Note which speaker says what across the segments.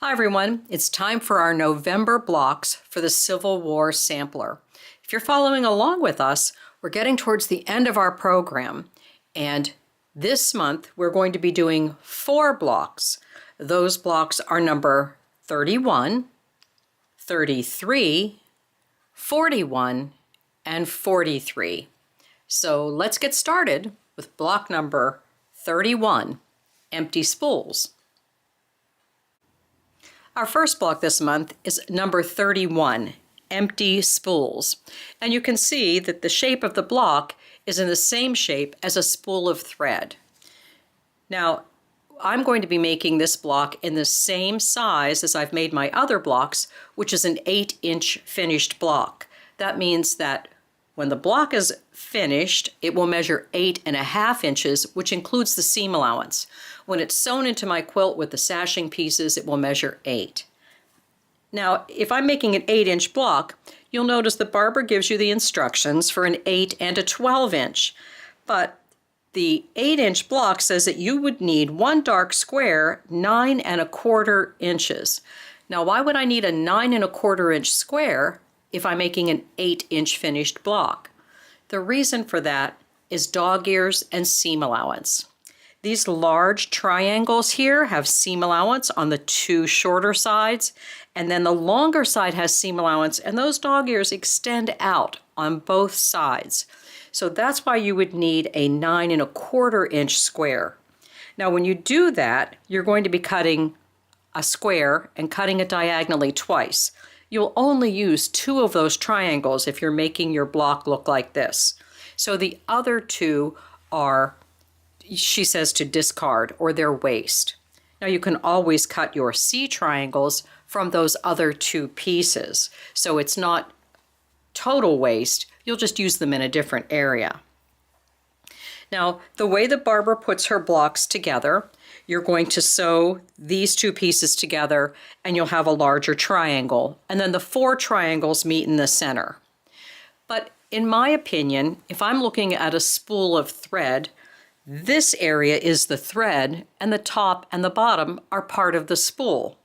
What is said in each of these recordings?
Speaker 1: Hi everyone, it's time for our November blocks for the Civil War Sampler. If you're following along with us, we're getting towards the end of our program, and this month we're going to be doing 4 blocks. Those blocks are number 31, 33, 41, and 43. So let's get started with block number 31, Empty Spools. Our first block this month is number 31, Empty Spools. And you can see that the shape of the block is in the same shape as a spool of thread. Now, I'm going to be making this block in the same size as I've made my other blocks, which is an 8-inch finished block. That means that when the block is finished, it will measure 8.5 inches, which includes the seam allowance. When it's sewn into my quilt with the sashing pieces, it will measure 8. Now, if I'm making an 8-inch block, you'll notice that Barbara gives you the instructions for an 8 and a 12-inch. But the 8-inch block says that you would need one dark square 9.25 inches. Now, why would I need a 9.25 inch square if I'm making an 8-inch finished block? The reason for that is dog ears and seam allowance. These large triangles here have seam allowance on the 2 shorter sides, and then the longer side has seam allowance, and those dog ears extend out on both sides. So that's why you would need a 9.25 inch square. Now when you do that, you're going to be cutting a square and cutting it diagonally twice. You'll only use 2 of those triangles if you're making your block look like this. So the other 2 are, she says, to discard, or they're waste. Now you can always cut your C triangles from those other 2 pieces. So it's not total waste, you'll just use them in a different area. Now, the way that Barbara puts her blocks together, you're going to sew these 2 pieces together and you'll have a larger triangle. And then the 4 triangles meet in the center. But in my opinion, if I'm looking at a spool of thread, this area is the thread and the top and the bottom are part of the spool.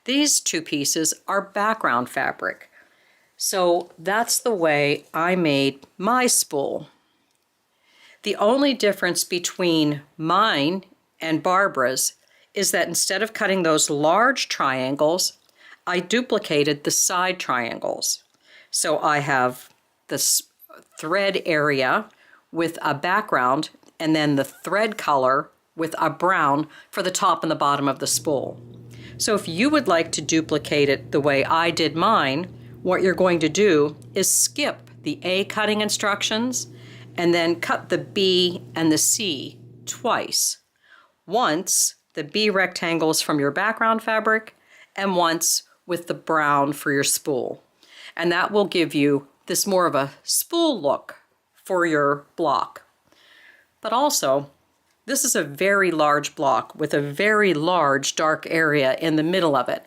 Speaker 1: These 2 pieces are background fabric. So that's the way I made my spool. The only difference between mine and Barbara's is that instead of cutting those large triangles, I duplicated the side triangles. So I have this thread area with a background and then the thread color with a brown for the top and the bottom of the spool. So if you would like to duplicate it the way I did mine, what you're going to do is skip the A cutting instructions and then cut the B and the C twice. Once the B rectangles from your background fabric and once with the brown for your spool. And that will give you this more of a spool look for your block. But also, this is a very large block with a very large dark area in the middle of it.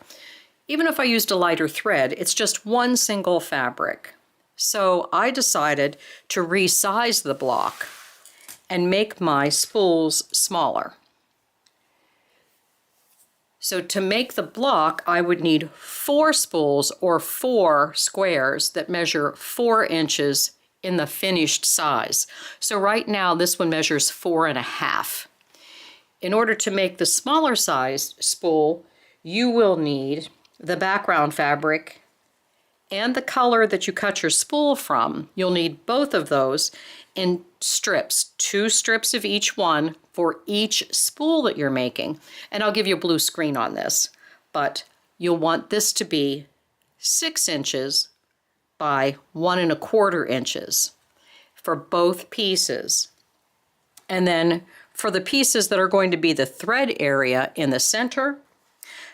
Speaker 1: Even if I used a lighter thread, it's just one single fabric. So I decided to resize the block and make my spools smaller. So to make the block, I would need 4 spools or 4 squares that measure 4 inches in the finished size. So right now this one measures 4.5. In order to make the smaller sized spool, you will need the background fabric and the color that you cut your spool from. You'll need both of those in strips, 2 strips of each one for each spool that you're making. And I'll give you a blue screen on this, but you'll want this to be 6 inches by 1.25 inches for both pieces. And then for the pieces that are going to be the thread area in the center,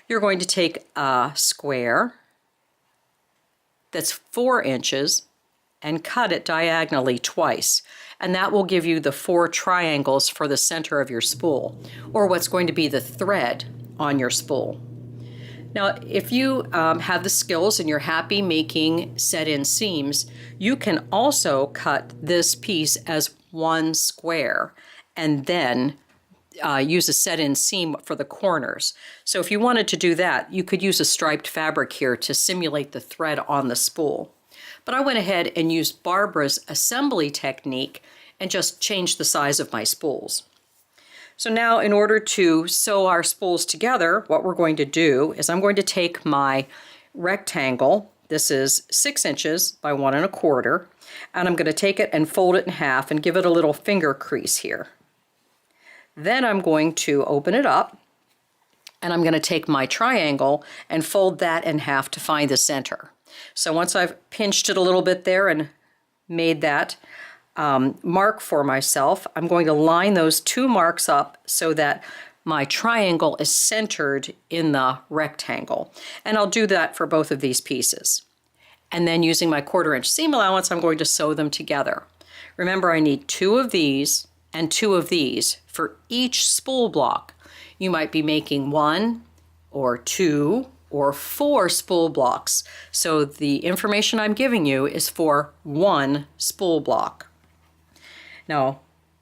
Speaker 1: you're going to take a square that's 4 inches and cut it diagonally twice. And that will give you the 4 triangles for the center of your spool, or what's going to be the thread on your spool. Now, if you have the skills and you're happy making set-in seams, you can also cut this piece as one square and then use a set-in seam for the corners. So if you wanted to do that, you could use a striped fabric here to simulate the thread on the spool. But I went ahead and used Barbara's assembly technique and just changed the size of my spools. So now in order to sew our spools together, what we're going to do is I'm going to take my rectangle, this is 6 inches by 1 1/4, and I'm going to take it and fold it in half and give it a little finger crease here. Then I'm going to open it up, and I'm going to take my triangle and fold that in half to find the center. So once I've pinched it a little bit there and made that mark for myself, I'm going to line those 2 marks up so that my triangle is centered in the rectangle. And I'll do that for both of these pieces. And then using my 1/4 inch seam allowance, I'm going to sew them together. Remember, I need 2 of these and 2 of these for each spool block. You might be making 1 or 2 or 4 spool blocks. So the information I'm giving you is for 1 spool block. Now,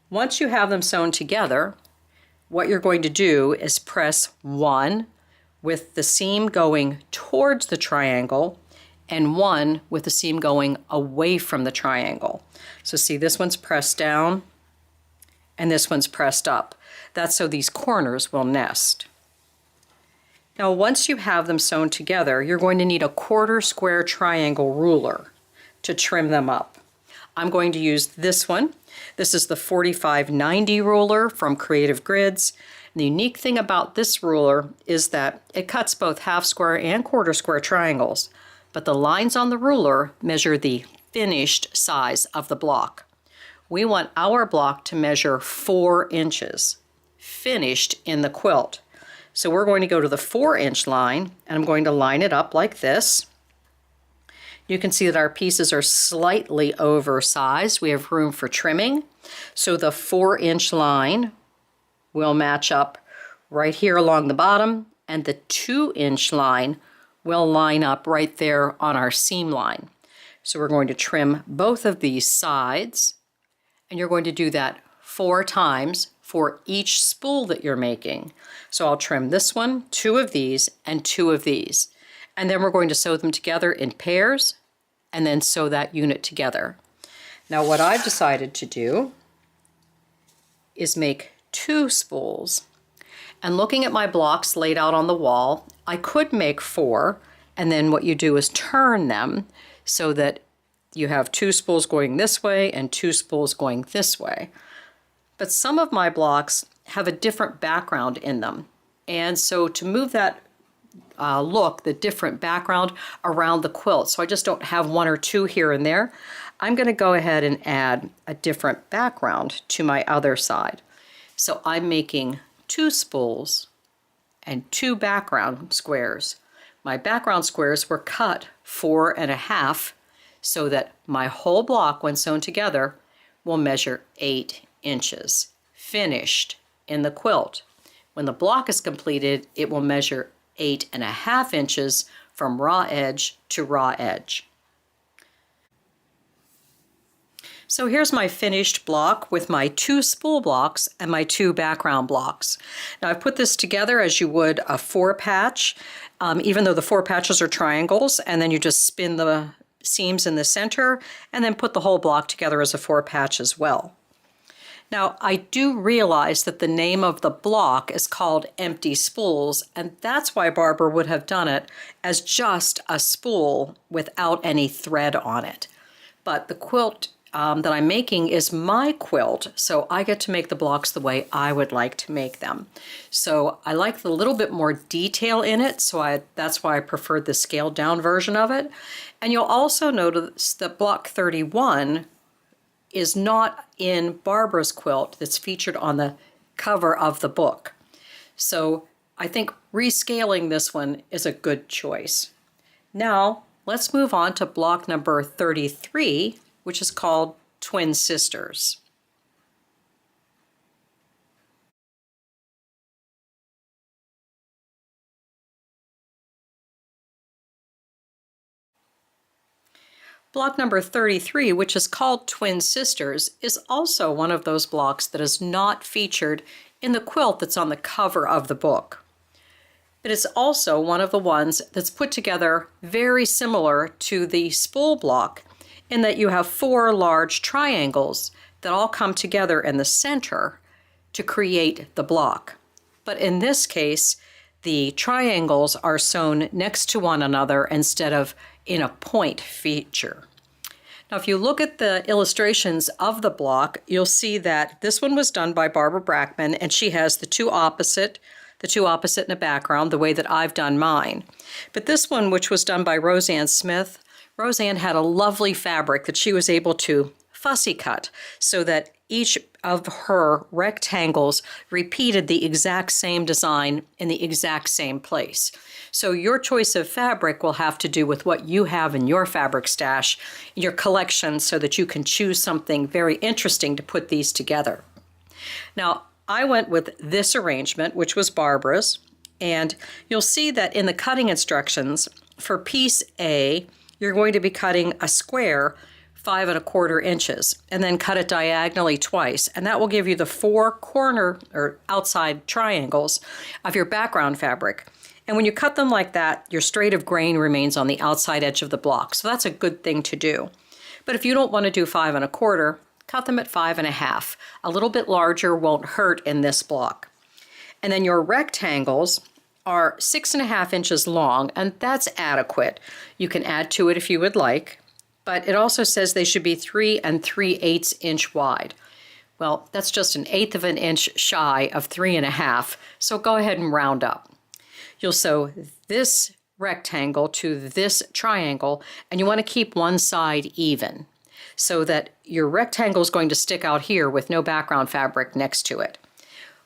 Speaker 1: once you have them sewn together, what you're going to do is press 1 with the seam going towards the triangle and 1 with the seam going away from the triangle. So see, this one's pressed down and this one's pressed up. That's so these corners will nest. Now, once you have them sewn together, you're going to need a 1/4 square triangle ruler to trim them up. I'm going to use this one. This is the 4590 ruler from Creative Grids. The unique thing about this ruler is that it cuts both half square and 1/4 square triangles, but the lines on the ruler measure the finished size of the block. We want our block to measure 4 inches, finished in the quilt. So we're going to go to the 4-inch line, and I'm going to line it up like this. You can see that our pieces are slightly oversized. We have room for trimming. So the 4-inch line will match up right here along the bottom, and the 2-inch line will line up right there on our seam line. So we're going to trim both of these sides, and you're going to do that 4 times for each spool that you're making. So I'll trim this one, 2 of these, and 2 of these. And then we're going to sew them together in pairs and then sew that unit together. Now what I've decided to do is make 2 spools. And looking at my blocks laid out on the wall, I could make 4, and then what you do is turn them so that you have 2 spools going this way and 2 spools going this way. But some of my blocks have a different background in them. And so to move that look, the different background around the quilt, so I just don't have 1 or 2 here and there, I'm going to go ahead and add a different background to my other side. So I'm making 2 spools and 2 background squares. My background squares were cut 4 1/2 so that my whole block, when sewn together, will measure 8 inches, finished in the quilt. When the block is completed, it will measure 8 1/2 inches from raw edge to raw edge. So here's my finished block with my 2 spool blocks and my 2 background blocks. Now I've put this together as you would a 4-patch, even though the 4 patches are triangles, and then you just spin the seams in the center and then put the whole block together as a 4-patch as well. Now, I do realize that the name of the block is called Empty Spools, and that's why Barbara would have done it as just a spool without any thread on it. But the quilt that I'm making is my quilt, so I get to make the blocks the way I would like to make them. So I like the little bit more detail in it, so that's why I preferred the scaled down version of it. And you'll also notice that block 31 is not in Barbara's quilt that's featured on the cover of the book. So I think rescaling this one is a good choice. Now let's move on to block number 33, which is called Twin Sisters. Block number 33, which is called Twin Sisters, is also one of those blocks that is not featured in the quilt that's on the cover of the book. But it's also one of the ones that's put together very similar to the spool block in that you have 4 large triangles that all come together in the center to create the block. But in this case, the triangles are sewn next to one another instead of in a point feature. Now, if you look at the illustrations of the block, you'll see that this one was done by Barbara Brackman, and she has the two opposite in the background, the way that I've done mine. But this one, which was done by Roseanne Smith, Roseanne had a lovely fabric that she was able to fussy cut so that each of her rectangles repeated the exact same design in the exact same place. So your choice of fabric will have to do with what you have in your fabric stash, your collection, so that you can choose something very interesting to put these together. Now, I went with this arrangement, which was Barbara's, and you'll see that in the cutting instructions for piece A, you're going to be cutting a square 5 1/4 inches and then cut it diagonally twice, and that will give you the 4 corner or outside triangles of your background fabric. And when you cut them like that, your straight of grain remains on the outside edge of the block, so that's a good thing to do. But if you don't want to do 5 1/4, cut them at 5 1/2. A little bit larger won't hurt in this block. And then your rectangles are 6 1/2 inches long, and that's adequate. You can add to it if you would like, but it also says they should be 3 3/8 inch wide. Well, that's just 1/8 of an inch shy of 3 1/2, so go ahead and round up. You'll sew this rectangle to this triangle, and you want to keep one side even so that your rectangle is going to stick out here with no background fabric next to it.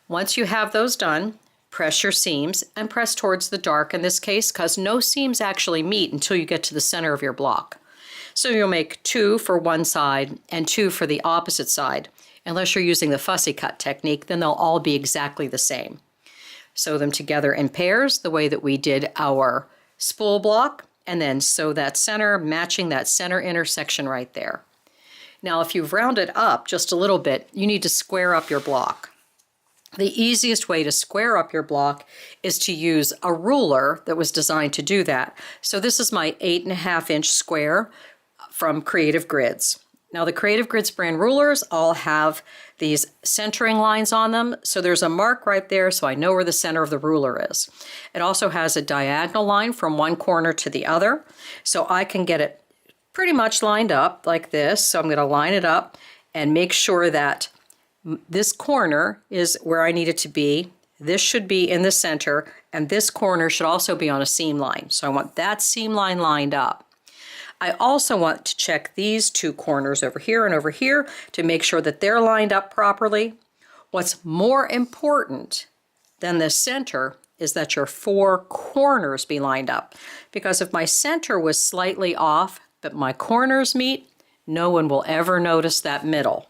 Speaker 1: Once you have those done, press your seams and press towards the dark in this case, because no seams actually meet until you get to the center of your block. So you'll make 2 for one side and 2 for the opposite side. Unless you're using the fussy cut technique, then they'll all be exactly the same. Sew them together in pairs the way that we did our spool block, and then sew that center, matching that center intersection right there. Now, if you've rounded up just a little bit, you need to square up your block. The easiest way to square up your block is to use a ruler that was designed to do that. So this is my 8 1/2 inch square from Creative Grids. Now, the Creative Grids brand rulers all have these centering lines on them, so there's a mark right there so I know where the center of the ruler is. It also has a diagonal line from one corner to the other, so I can get it pretty much lined up like this. So I'm going to line it up and make sure that this corner is where I need it to be. This should be in the center, and this corner should also be on a seam line. So I want that seam line lined up. I also want to check these 2 corners over here and over here to make sure that they're lined up properly. What's more important than the center is that your 4 corners be lined up. Because if my center was slightly off, but my corners meet, no one will ever notice that middle.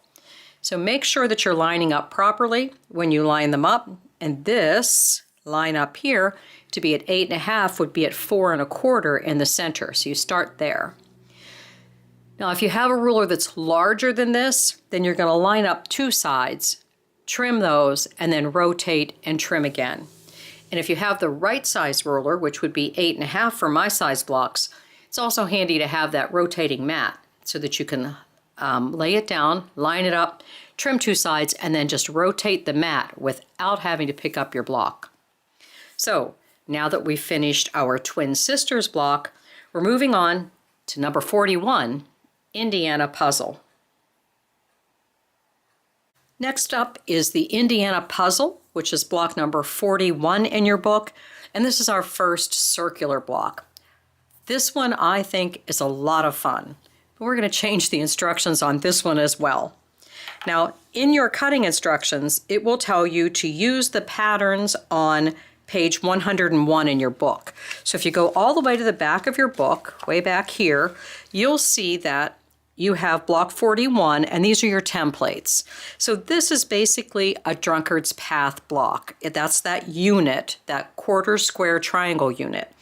Speaker 1: So make sure that you're lining up properly when you line them up. And this line up here to be at 8 1/2 would be at 4 1/4 in the center. So you start there. Now, if you have a ruler that's larger than this, then you're going to line up 2 sides, trim those, and then rotate and trim again. And if you have the right size ruler, which would be 8 1/2 for my size blocks, it's also handy to have that rotating mat so that you can lay it down, line it up, trim 2 sides, and then just rotate the mat without having to pick up your block. So now that we've finished our Twin Sisters block, we're moving on to number 41, Indiana Puzzle. Next up is the Indiana Puzzle, which is block number 41 in your book, and this is our first circular block. This one I think is a lot of fun, but we're going to change the instructions on this one as well. Now, in your cutting instructions, it will tell you to use the patterns on page 101 in your book. So if you go all the way to the back of your book, way back here, you'll see that you have block 41, and these are your templates. So this is basically a drunkard's path block. That's that unit, that quarter square triangle unit.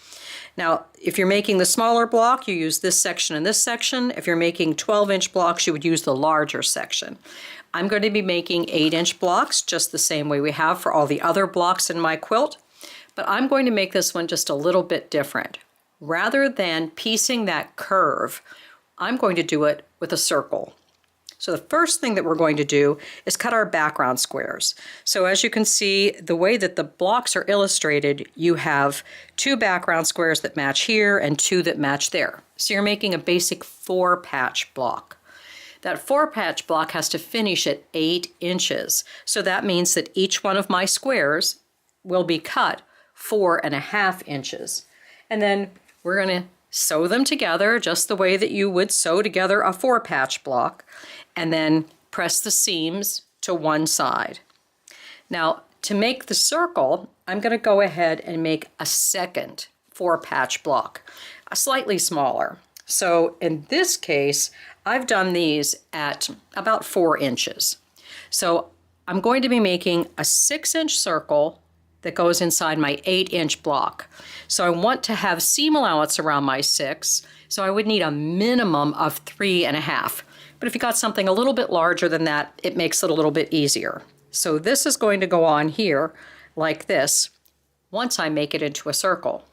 Speaker 1: Now, if you're making the smaller block, you use this section and this section. If you're making 12-inch blocks, you would use the larger section. I'm going to be making 8-inch blocks just the same way we have for all the other blocks in my quilt, but I'm going to make this one just a little bit different. Rather than piecing that curve, I'm going to do it with a circle. So the first thing that we're going to do is cut our background squares. So as you can see, the way that the blocks are illustrated, you have 2 background squares that match here and 2 that match there. So you're making a basic 4-patch block. That 4-patch block has to finish at 8 inches. So that means that each one of my squares will be cut 4.5 inches. And then we're going to sew them together just the way that you would sew together a 4-patch block, and then press the seams to one side. Now, to make the circle, I'm going to go ahead and make a second 4-patch block, slightly smaller. So in this case, I've done these at about 4 inches. So I'm going to be making a 6-inch circle that goes inside my 8-inch block. So I want to have seam allowance around my 6, so I would need a minimum of 3.5. But if you got something a little bit larger than that, it makes it a little bit easier. So this is going to go on here like this once I make it into a circle.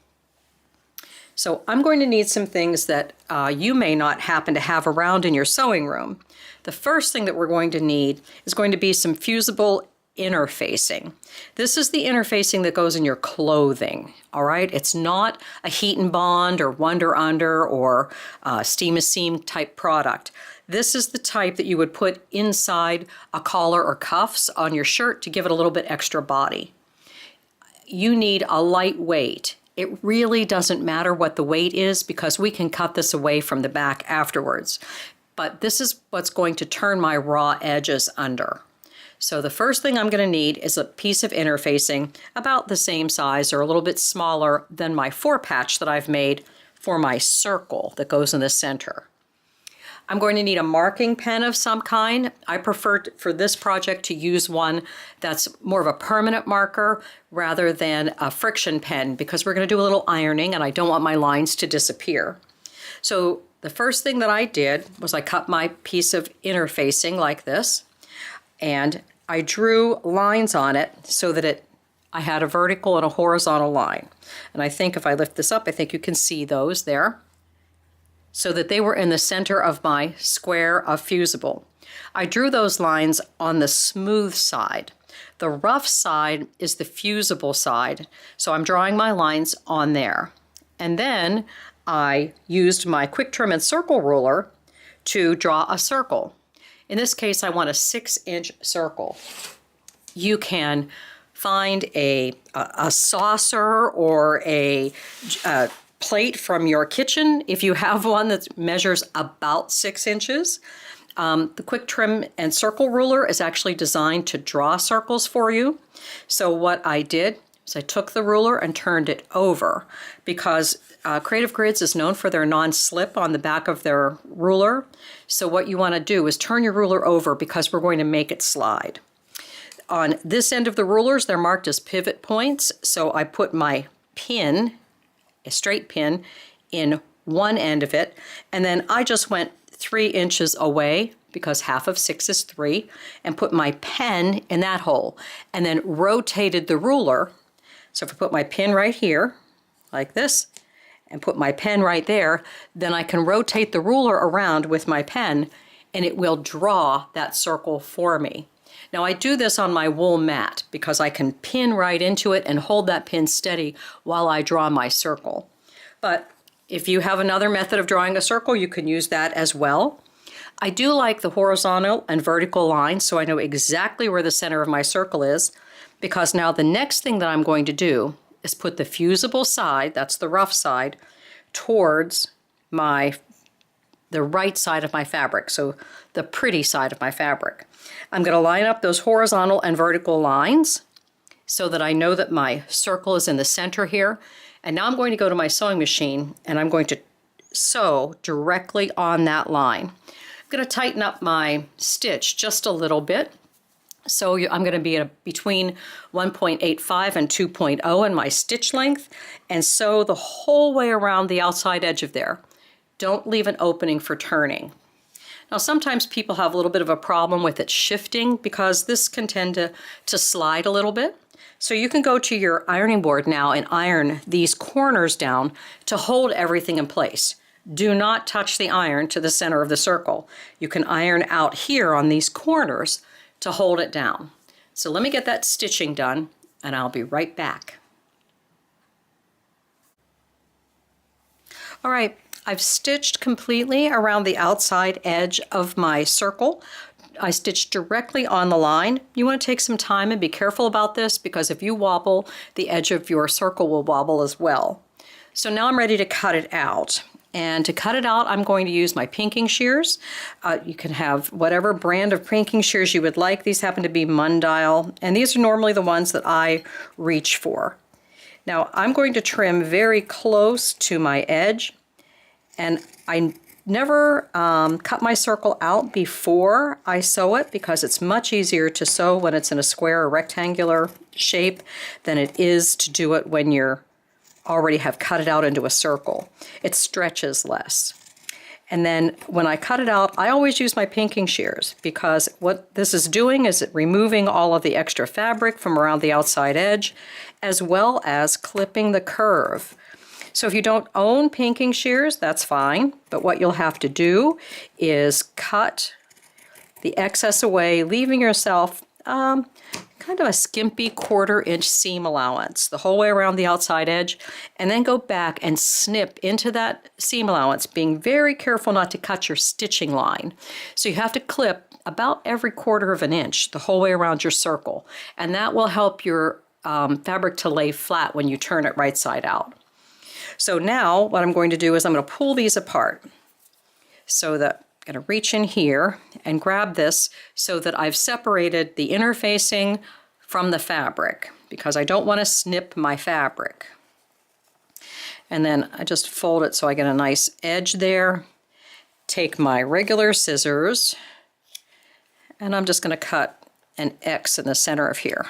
Speaker 1: So I'm going to need some things that you may not happen to have around in your sewing room. The first thing that we're going to need is going to be some fusible interfacing. This is the interfacing that goes in your clothing, all right? It's not a Heat and Bond or Wonder Under or Steam a Seam type product. This is the type that you would put inside a collar or cuffs on your shirt to give it a little bit extra body. You need a light weight. It really doesn't matter what the weight is because we can cut this away from the back afterwards. But this is what's going to turn my raw edges under. So the first thing I'm going to need is a piece of interfacing about the same size or a little bit smaller than my 4-patch that I've made for my circle that goes in the center. I'm going to need a marking pen of some kind. I prefer for this project to use one that's more of a permanent marker rather than a friction pen because we're going to do a little ironing and I don't want my lines to disappear. So the first thing that I did was I cut my piece of interfacing like this, and I drew lines on it so that I had a vertical and a horizontal line. And I think if I lift this up, I think you can see those there, so that they were in the center of my square of fusible. I drew those lines on the smooth side. The rough side is the fusible side, so I'm drawing my lines on there. And then I used my quick trim and circle ruler to draw a circle. In this case, I want a 6-inch circle. You can find a saucer or a plate from your kitchen if you have one that measures about 6 inches. The quick trim and circle ruler is actually designed to draw circles for you. So what I did is I took the ruler and turned it over because Creative Grids is known for their non-slip on the back of their ruler. So what you want to do is turn your ruler over because we're going to make it slide. On this end of the rulers, they're marked as pivot points. So I put my pin, a straight pin, in one end of it, and then I just went 3 inches away because half of 6 is 3, and put my pen in that hole, and then rotated the ruler. So if I put my pin right here, like this, and put my pen right there, then I can rotate the ruler around with my pen, and it will draw that circle for me. Now I do this on my wool mat because I can pin right into it and hold that pin steady while I draw my circle. But if you have another method of drawing a circle, you can use that as well. I do like the horizontal and vertical lines so I know exactly where the center of my circle is, because now the next thing that I'm going to do is put the fusible side, that's the rough side, towards the right side of my fabric, so the pretty side of my fabric. I'm going to line up those horizontal and vertical lines so that I know that my circle is in the center here. And now I'm going to go to my sewing machine and I'm going to sew directly on that line. I'm going to tighten up my stitch just a little bit. So I'm going to be between 1.85 and 2.0 in my stitch length and sew the whole way around the outside edge of there. Don't leave an opening for turning. Now sometimes people have a little bit of a problem with it shifting because this can tend to slide a little bit. So you can go to your ironing board now and iron these corners down to hold everything in place. Do not touch the iron to the center of the circle. You can iron out here on these corners to hold it down. So let me get that stitching done and I'll be right back. All right, I've stitched completely around the outside edge of my circle. I stitched directly on the line. You want to take some time and be careful about this because if you wobble, the edge of your circle will wobble as well. So now I'm ready to cut it out. And to cut it out, I'm going to use my pinking shears. You can have whatever brand of pinking shears you would like. These happen to be Mundial, and these are normally the ones that I reach for. Now I'm going to trim very close to my edge, and I never cut my circle out before I sew it because it's much easier to sew when it's in a square or rectangular shape than it is to do it when you're already have cut it out into a circle. It stretches less. And then when I cut it out, I always use my pinking shears because what this is doing is it removing all of the extra fabric from around the outside edge, as well as clipping the curve. So if you don't own pinking shears, that's fine, but what you'll have to do is cut the excess away, leaving yourself kind of a skimpy 1/4 inch seam allowance the whole way around the outside edge, and then go back and snip into that seam allowance, being very careful not to cut your stitching line. So you have to clip about every 1/4 inch the whole way around your circle, and that will help your fabric to lay flat when you turn it right side out. So now what I'm going to do is I'm going to pull these apart so that I'm going to reach in here and grab this so that I've separated the interfacing from the fabric because I don't want to snip my fabric. And then I just fold it so I get a nice edge there. Take my regular scissors and I'm just going to cut an X in the center of here.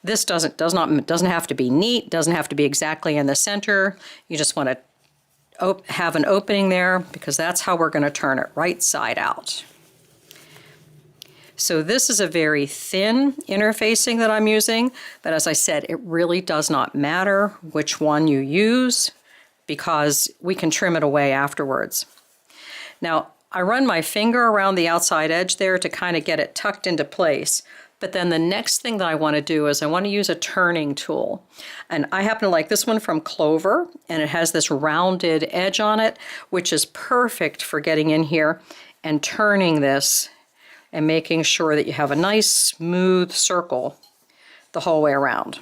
Speaker 1: This doesn't have to be neat, doesn't have to be exactly in the center. You just want to have an opening there because that's how we're going to turn it right side out. So this is a very thin interfacing that I'm using, but as I said, it really does not matter which one you use because we can trim it away afterwards. Now, I run my finger around the outside edge there to kind of get it tucked into place. But then the next thing that I want to do is I want to use a turning tool. And I happen to like this one from Clover, and it has this rounded edge on it, which is perfect for getting in here and turning this and making sure that you have a nice smooth circle the whole way around.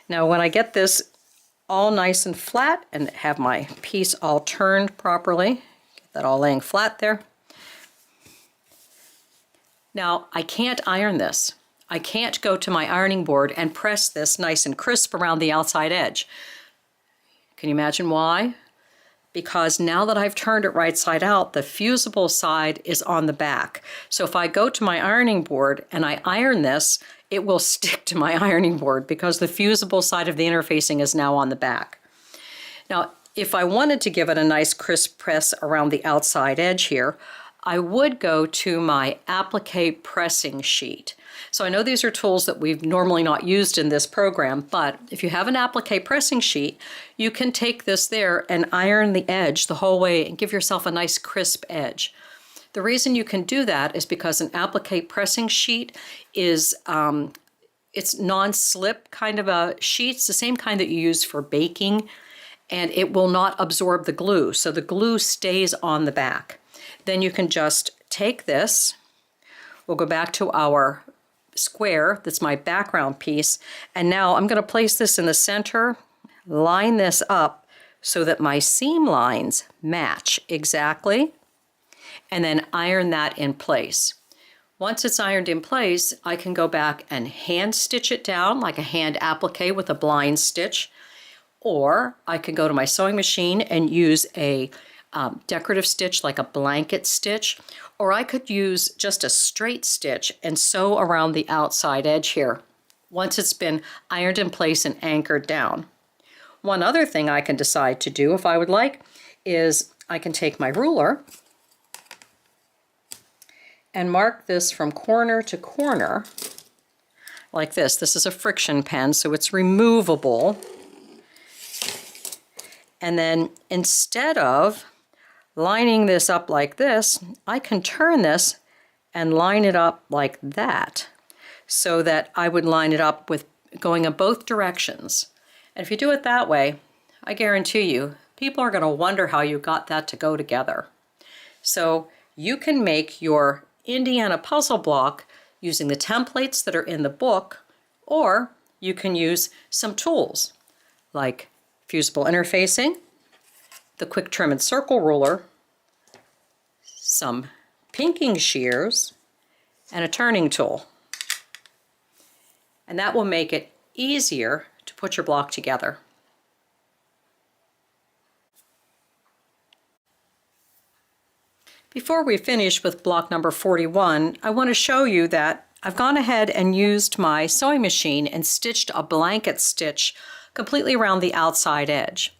Speaker 1: Now when I get this all nice and flat and have my piece all turned properly, get that all laying flat there. Now, I can't iron this. I can't go to my ironing board and press this nice and crisp around the outside edge. Can you imagine why? Because now that I've turned it right side out, the fusible side is on the back. So if I go to my ironing board and I iron this, it will stick to my ironing board because the fusible side of the interfacing is now on the back. Now, if I wanted to give it a nice crisp press around the outside edge here, I would go to my applique pressing sheet. So I know these are tools that we've normally not used in this program, but if you have an applique pressing sheet, you can take this there and iron the edge the whole way and give yourself a nice crisp edge. The reason you can do that is because an applique pressing sheet is it's non-slip kind of a sheet. It's the same kind that you use for baking, and it will not absorb the glue. So the glue stays on the back. Then you can just take this, we'll go back to our square, that's my background piece, and now I'm going to place this in the center, line this up so that my seam lines match exactly, and then iron that in place. Once it's ironed in place, I can go back and hand stitch it down like a hand applique with a blind stitch, or I can go to my sewing machine and use a decorative stitch like a blanket stitch, or I could use just a straight stitch and sew around the outside edge here once it's been ironed in place and anchored down. One other thing I can decide to do if I would like is I can take my ruler and mark this from corner to corner like this. This is a friction pen, so it's removable. And then instead of lining this up like this, I can turn this and line it up like that, so that I would line it up with going in both directions. And if you do it that way, I guarantee you, people are going to wonder how you got that to go together. So you can make your Indiana puzzle block using the templates that are in the book, or you can use some tools like fusible interfacing, the quick trim and circle ruler, some pinking shears, and a turning tool. And that will make it easier to put your block together. Before we finish with block number 41, I want to show you that I've gone ahead and used my sewing machine and stitched a blanket stitch completely around the outside edge.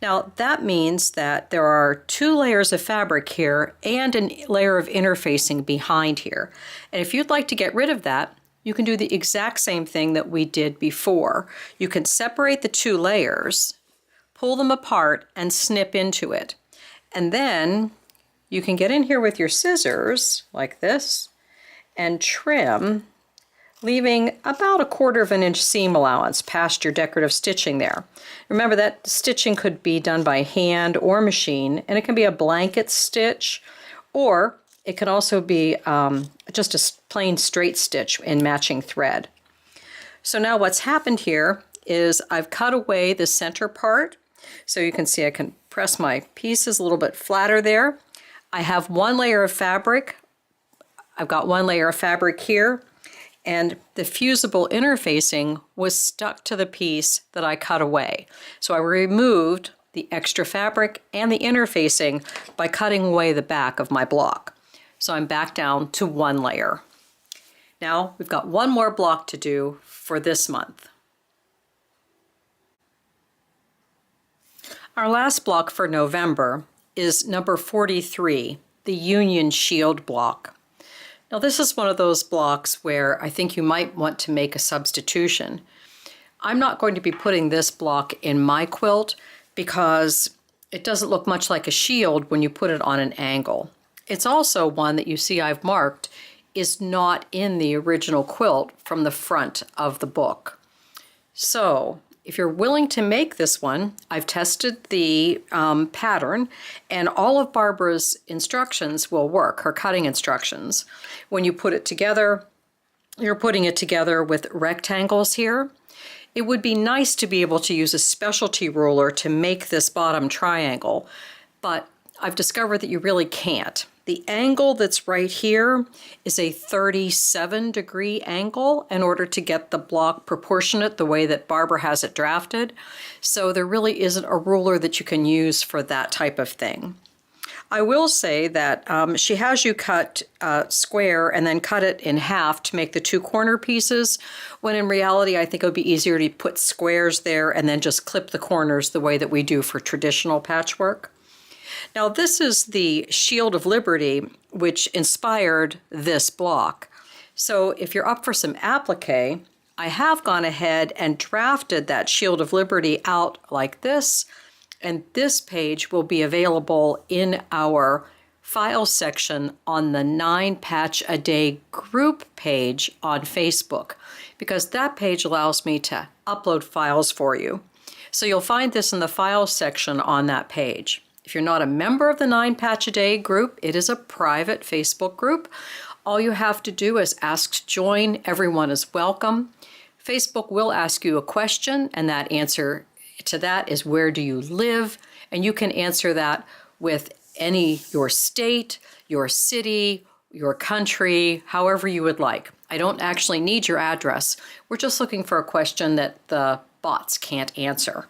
Speaker 1: Now that means that there are 2 layers of fabric here and a layer of interfacing behind here. And if you'd like to get rid of that, you can do the exact same thing that we did before. You can separate the 2 layers, pull them apart, and snip into it. And then you can get in here with your scissors like this and trim, leaving about 1/4 of an inch seam allowance past your decorative stitching there. Remember that stitching could be done by hand or machine, and it can be a blanket stitch, or it can also be just a plain straight stitch in matching thread. So now what's happened here is I've cut away the center part, so you can see I can press my pieces a little bit flatter there. I have 1 layer of fabric. I've got 1 layer of fabric here, and the fusible interfacing was stuck to the piece that I cut away. So I removed the extra fabric and the interfacing by cutting away the back of my block. So I'm back down to 1 layer. Now we've got 1 more block to do for this month. Our last block for November is number 43, the Union Shield block. Now this is one of those blocks where I think you might want to make a substitution. I'm not going to be putting this block in my quilt because it doesn't look much like a shield when you put it on an angle. It's also one that you see I've marked is not in the original quilt from the front of the book. So if you're willing to make this one, I've tested the pattern, and all of Barbara's instructions will work, her cutting instructions. When you put it together, you're putting it together with rectangles here. It would be nice to be able to use a specialty ruler to make this bottom triangle, but I've discovered that you really can't. The angle that's right here is a 37-degree angle in order to get the block proportionate the way that Barbara has it drafted. So there really isn't a ruler that you can use for that type of thing. I will say that she has you cut square and then cut it in half to make the 2 corner pieces, when in reality I think it would be easier to put squares there and then just clip the corners the way that we do for traditional patchwork. Now this is the Shield of Liberty, which inspired this block. So if you're up for some applique, I have gone ahead and drafted that Shield of Liberty out like this, and this page will be available in our files section on the 9 Patch a Day group page on Facebook, because that page allows me to upload files for you. So you'll find this in the files section on that page. If you're not a member of the 9 Patch a Day group, it is a private Facebook group. All you have to do is ask to join. Everyone is welcome. Facebook will ask you a question, and that answer to that is, where do you live? And you can answer that with your state, your city, your country, however you would like. I don't actually need your address. We're just looking for a question that the bots can't answer.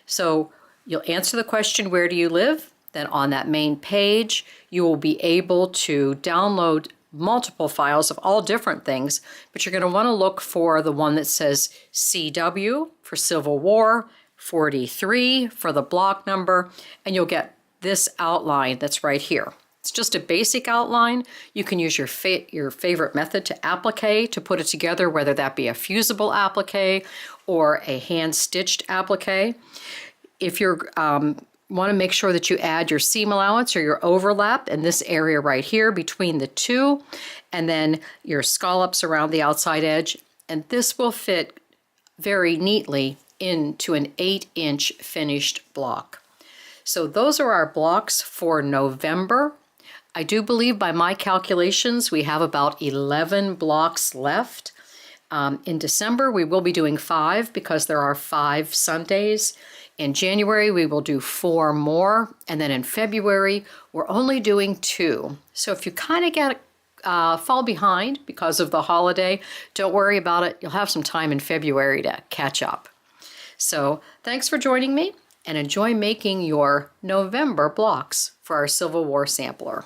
Speaker 1: So you'll answer the question, where do you live? Then on that main page, you will be able to download multiple files of all different things, but you're going to want to look for the one that says CW for Civil War, 43 for the block number, and you'll get this outline that's right here. It's just a basic outline. You can use your favorite method to applique to put it together, whether that be a fusible applique or a hand-stitched applique. If you want to make sure that you add your seam allowance or your overlap in this area right here between the two, and then your scallops around the outside edge, and this will fit very neatly into an 8-inch finished block. So those are our blocks for November. I do believe by my calculations we have about 11 blocks left. In December we will be doing 5 because there are 5 Sundays. In January we will do 4 more, and then in February we're only doing 2. So if you kind of fall behind because of the holiday, don't worry about it. You'll have some time in February to catch up. So thanks for joining me, and enjoy making your November blocks for our Civil War sampler.